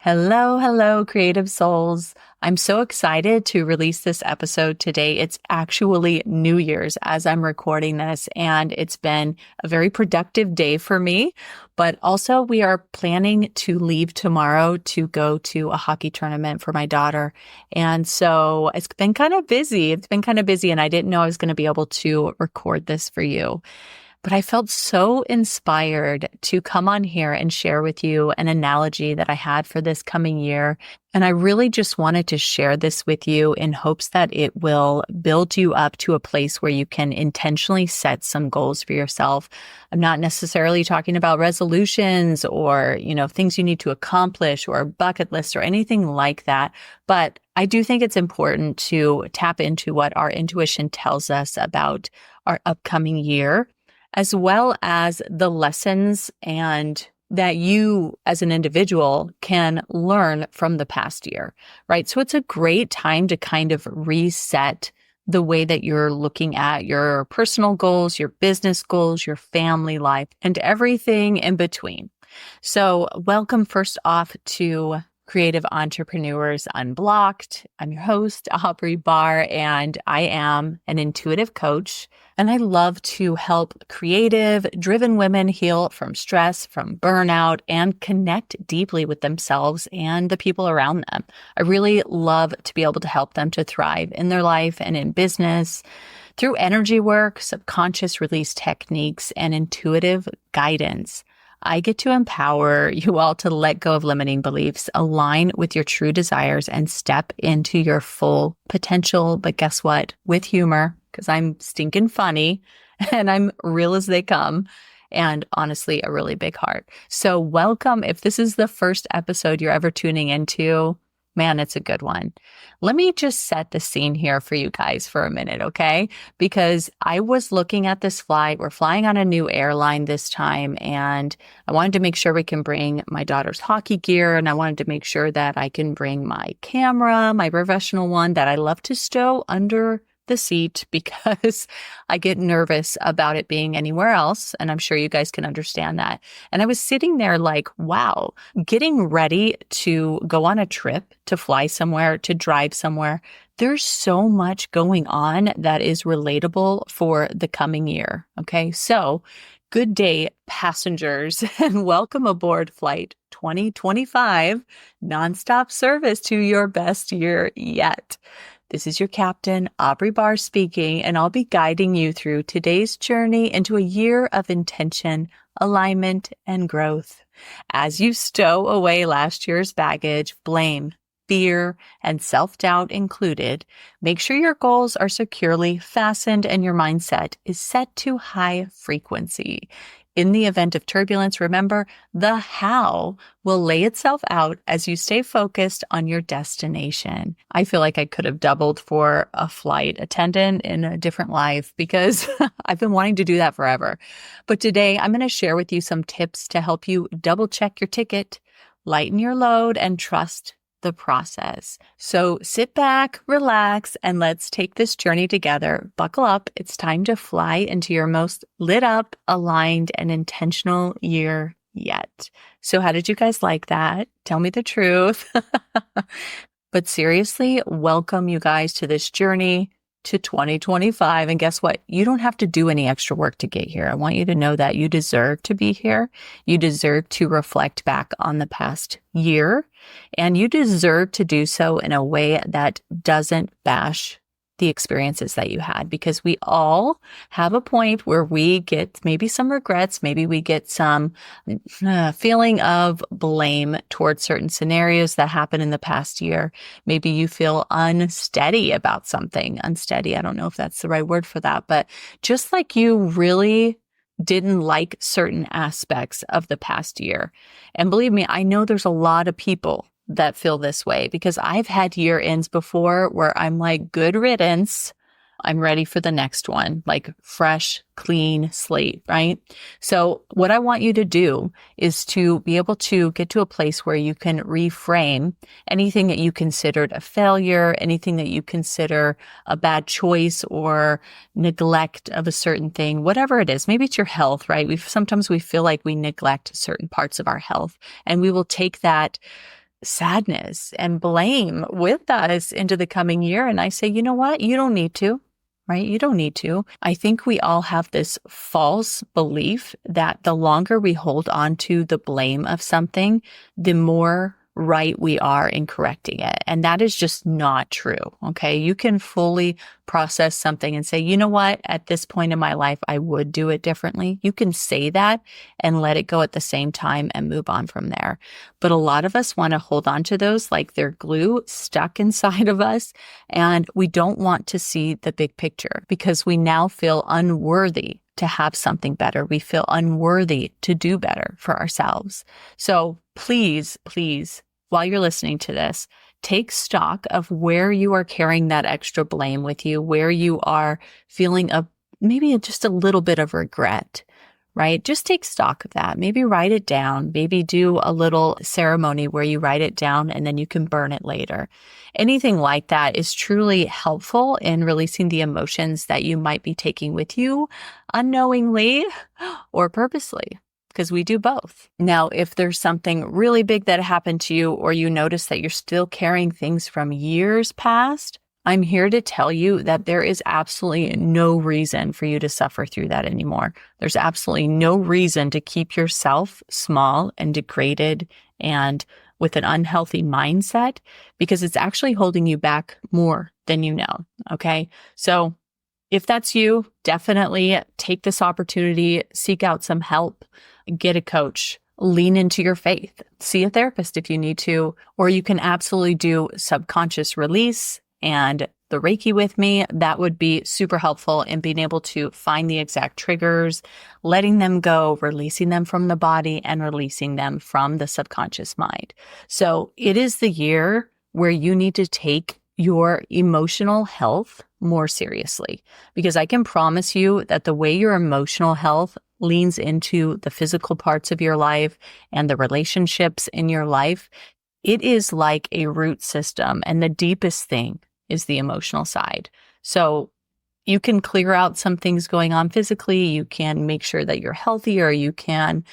Hello, hello, creative souls. I'm so excited to release this episode today. It's actually New Year's as I'm recording this, and it's been a very productive day for me. But also, we are planning to leave tomorrow to go to a hockey tournament for my daughter. And so it's been kind of busy. And I didn't know I was going to be able to record this for you. But I felt so inspired to come on here and share with you an analogy that I had for this coming year. And I really just wanted to share this with you in hopes that it will build you up to a place where you can intentionally set some goals for yourself. I'm not necessarily talking about resolutions or, things you need to accomplish or a bucket list or anything like that. But I do think it's important to tap into what our intuition tells us about our upcoming year, as well as the lessons and that you as an individual can learn from the past year, right? So it's a great time to kind of reset the way that you're looking at your personal goals, your business goals, your family life, and everything in between. So welcome first off to Creative Entrepreneurs Unblocked. I'm your host, Aubrey Bahr, and I am an intuitive coach. And I love to help creative, driven women heal from stress, from burnout, and connect deeply with themselves and the people around them. I really love to be able to help them to thrive in their life and in business through energy work, subconscious release techniques, and intuitive guidance. I get to empower you all to let go of limiting beliefs, align with your true desires, and step into your full potential. But guess what? With humor, because I'm stinking funny and I'm real as they come. And honestly, a really big heart. So welcome. If this is the first episode you're ever tuning into, man, it's a good one. Let me just set the scene here for you guys for a minute, okay? Because I was looking at this flight. We're flying on a new airline this time, and I wanted to make sure we can bring my daughter's hockey gear, and I wanted to make sure that I can bring my camera, my professional one that I love to stow under the seat because I get nervous about it being anywhere else. And I'm sure you guys can understand that. And I was sitting there like, wow, getting ready to go on a trip, to fly somewhere, to drive somewhere. There's so much going on that is relatable for the coming year. Okay. So good day, passengers, and welcome aboard Flight 2025, nonstop service to your best year yet. This is your captain, Aubrey Bahr speaking, and I'll be guiding you through today's journey into a year of intention, alignment, and growth. As you stow away last year's baggage, blame, fear, and self-doubt included, make sure your goals are securely fastened and your mindset is set to high frequency. In the event of turbulence, remember, the how will lay itself out as you stay focused on your destination. I feel like I could have doubled for a flight attendant in a different life because I've been wanting to do that forever. But today, I'm going to share with you some tips to help you double check your ticket, lighten your load, and trust the process. So sit back, relax, and let's take this journey together. Buckle up. It's time to fly into your most lit up, aligned, and intentional year yet. So how did you guys like that? Tell me the truth. But seriously, welcome you guys to this journey to 2025. And guess what? You don't have to do any extra work to get here. I want you to know that you deserve to be here. You deserve to reflect back on the past year, and you deserve to do so in a way that doesn't bash the experiences that you had, because we all have a point where we get maybe some regrets, maybe we get some feeling of blame towards certain scenarios that happened in the past year. Maybe you feel unsteady about something. Unsteady, I don't know if that's the right word for that, but just like you really didn't like certain aspects of the past year. And believe me, I know there's a lot of people that feel this way because I've had year ends before where I'm like, good riddance. I'm ready for the next one, like fresh, clean slate, right? So what I want you to do is to be able to get to a place where you can reframe anything that you considered a failure, anything that you consider a bad choice or neglect of a certain thing, whatever it is. Maybe it's your health, right? Sometimes we feel like we neglect certain parts of our health, and we will take that sadness and blame with us into the coming year. And I say, you know what? You don't need to. Right? You don't need to. I think we all have this false belief that the longer we hold on to the blame of something, the more right we are in correcting it. And that is just not true. Okay. You can fully process something and say, you know what, at this point in my life, I would do it differently. You can say that and let it go at the same time and move on from there. But a lot of us want to hold on to those like they're glue stuck inside of us. And we don't want to see the big picture because we now feel unworthy to have something better. We feel unworthy to do better for ourselves. So please, while you're listening to this, take stock of where you are carrying that extra blame with you, where you are feeling maybe just a little bit of regret, right? Just take stock of that. Maybe write it down. Maybe do a little ceremony where you write it down and then you can burn it later. Anything like that is truly helpful in releasing the emotions that you might be taking with you unknowingly or purposely, because we do both. Now, if there's something really big that happened to you or you notice that you're still carrying things from years past, I'm here to tell you that there is absolutely no reason for you to suffer through that anymore. There's absolutely no reason to keep yourself small and degraded and with an unhealthy mindset because it's actually holding you back more than you know. Okay. So if that's you, definitely take this opportunity, seek out some help, get a coach, lean into your faith, see a therapist if you need to, or you can absolutely do subconscious release and the Reiki with me. That would be super helpful in being able to find the exact triggers, letting them go, releasing them from the body and releasing them from the subconscious mind. So it is the year where you need to take your emotional health more seriously, because I can promise you that the way your emotional health leans into the physical parts of your life and the relationships in your life, it is like a root system. And the deepest thing is the emotional side. So you can clear out some things going on physically. You can make sure that you're healthy, or you can,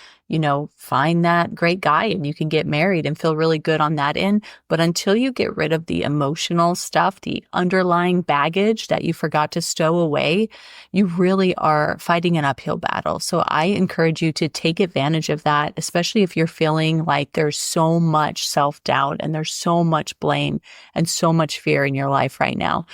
find that great guy and you can get married and feel really good on that end. But until you get rid of the emotional stuff, the underlying baggage that you forgot to stow away, you really are fighting an uphill battle. So I encourage you to take advantage of that, especially if you're feeling like there's so much self-doubt and there's so much blame and so much fear in your life right now.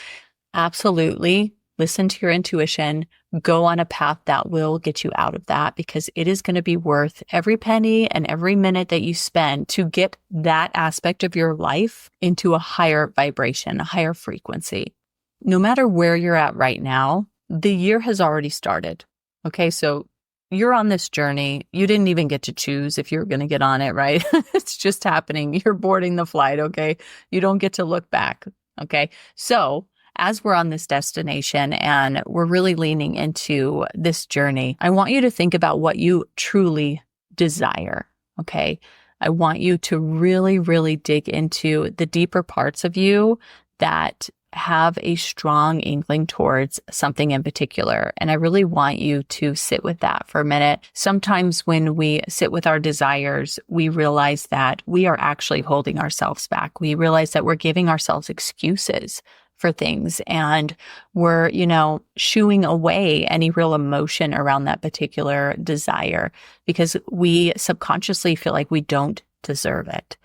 Absolutely. Listen to your intuition, go on a path that will get you out of that, because it is going to be worth every penny and every minute that you spend to get that aspect of your life into a higher vibration, a higher frequency. No matter where you're at right now, the year has already started. Okay, so you're on this journey. You didn't even get to choose if you're going to get on it, right? It's just happening. You're boarding the flight, okay? You don't get to look back, okay? So as we're on this destination and we're really leaning into this journey, I want you to think about what you truly desire, okay? I want you to really, really dig into the deeper parts of you that have a strong inkling towards something in particular. And I really want you to sit with that for a minute. Sometimes when we sit with our desires, we realize that we are actually holding ourselves back. We realize that we're giving ourselves excuses for things, and we're, shooing away any real emotion around that particular desire because we subconsciously feel like we don't deserve it.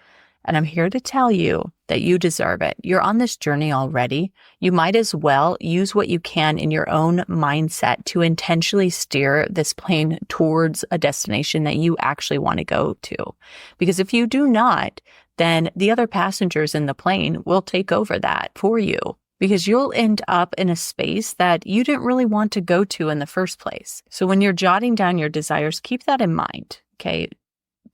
And I'm here to tell you that you deserve it. You're on this journey already. You might as well use what you can in your own mindset to intentionally steer this plane towards a destination that you actually want to go to. Because if you do not, then the other passengers in the plane will take over that for you, because you'll end up in a space that you didn't really want to go to in the first place. So when you're jotting down your desires, keep that in mind, okay?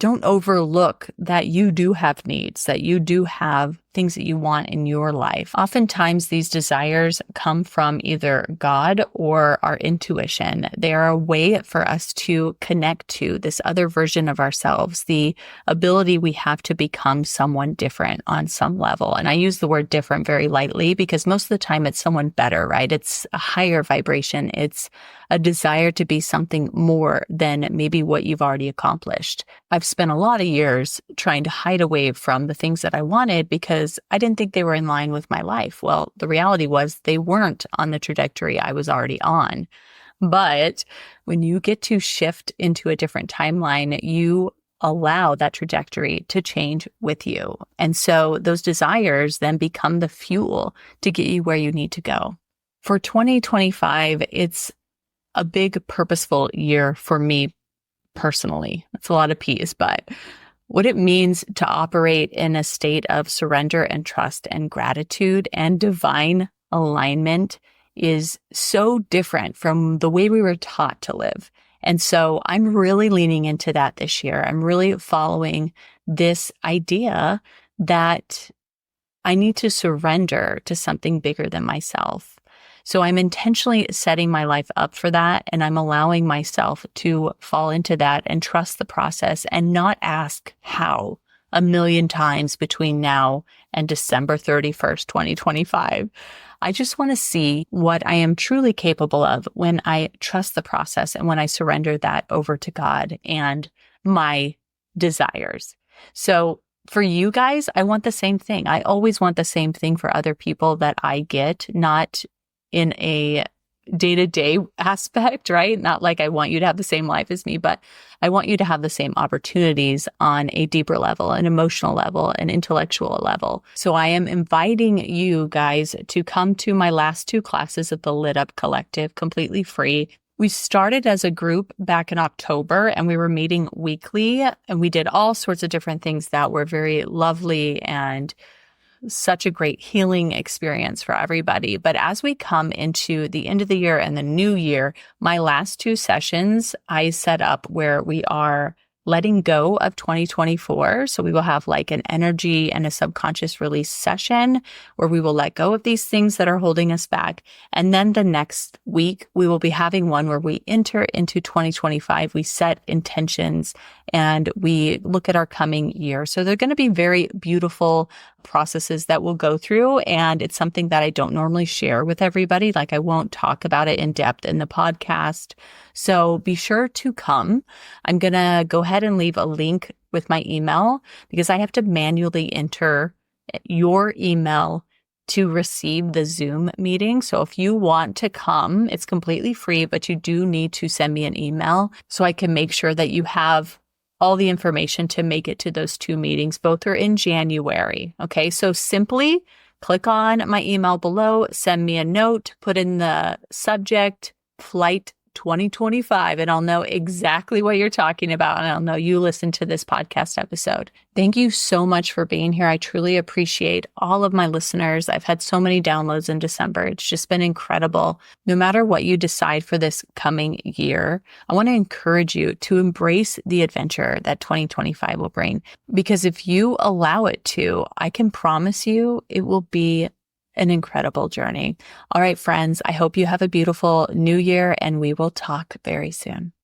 Don't overlook that you do have needs, that you do have things that you want in your life. Oftentimes, these desires come from either God or our intuition. They are a way for us to connect to this other version of ourselves, the ability we have to become someone different on some level. And I use the word different very lightly because most of the time it's someone better, right? It's a higher vibration. It's a desire to be something more than maybe what you've already accomplished. I've spent a lot of years trying to hide away from the things that I wanted because I didn't think they were in line with my life. Well, the reality was they weren't on the trajectory I was already on. But when you get to shift into a different timeline, you allow that trajectory to change with you. And so those desires then become the fuel to get you where you need to go. For 2025, it's a big purposeful year for me personally. That's a lot of P's, but what it means to operate in a state of surrender and trust and gratitude and divine alignment is so different from the way we were taught to live. And so I'm really leaning into that this year. I'm really following this idea that I need to surrender to something bigger than myself. So I'm intentionally setting my life up for that, and I'm allowing myself to fall into that and trust the process and not ask how a million times between now and December 31st, 2025. I just want to see what I am truly capable of when I trust the process and when I surrender that over to God and my desires. So for you guys, I want the same thing. I always want the same thing for other people that I get, not in a day-to-day aspect, right? Not like I want you to have the same life as me, but I want you to have the same opportunities on a deeper level, an emotional level, an intellectual level. So I am inviting you guys to come to my last 2 classes of the Lit Up Collective completely free. We started as a group back in October and we were meeting weekly and we did all sorts of different things that were very lovely and such a great healing experience for everybody. But as we come into the end of the year and the new year, my last 2 sessions I set up where we are letting go of 2024. So we will have like an energy and a subconscious release session where we will let go of these things that are holding us back. And then the next week, we will be having one where we enter into 2025. We set intentions and we look at our coming year. So they're going to be very beautiful processes that we'll go through. And it's something that I don't normally share with everybody. Like I won't talk about it in depth in the podcast. So be sure to come. I'm going to go ahead and leave a link with my email because I have to manually enter your email to receive the Zoom meeting. So if you want to come, it's completely free, but you do need to send me an email so I can make sure that you have all the information to make it to those 2 meetings. Both are in January. Okay. So simply click on my email below, send me a note, put in the subject, flight 2025, and I'll know exactly what you're talking about. And I'll know you listened to this podcast episode. Thank you so much for being here. I truly appreciate all of my listeners. I've had so many downloads in December. It's just been incredible. No matter what you decide for this coming year, I want to encourage you to embrace the adventure that 2025 will bring. Because if you allow it to, I can promise you it will be an incredible journey. All right, friends, I hope you have a beautiful new year and we will talk very soon.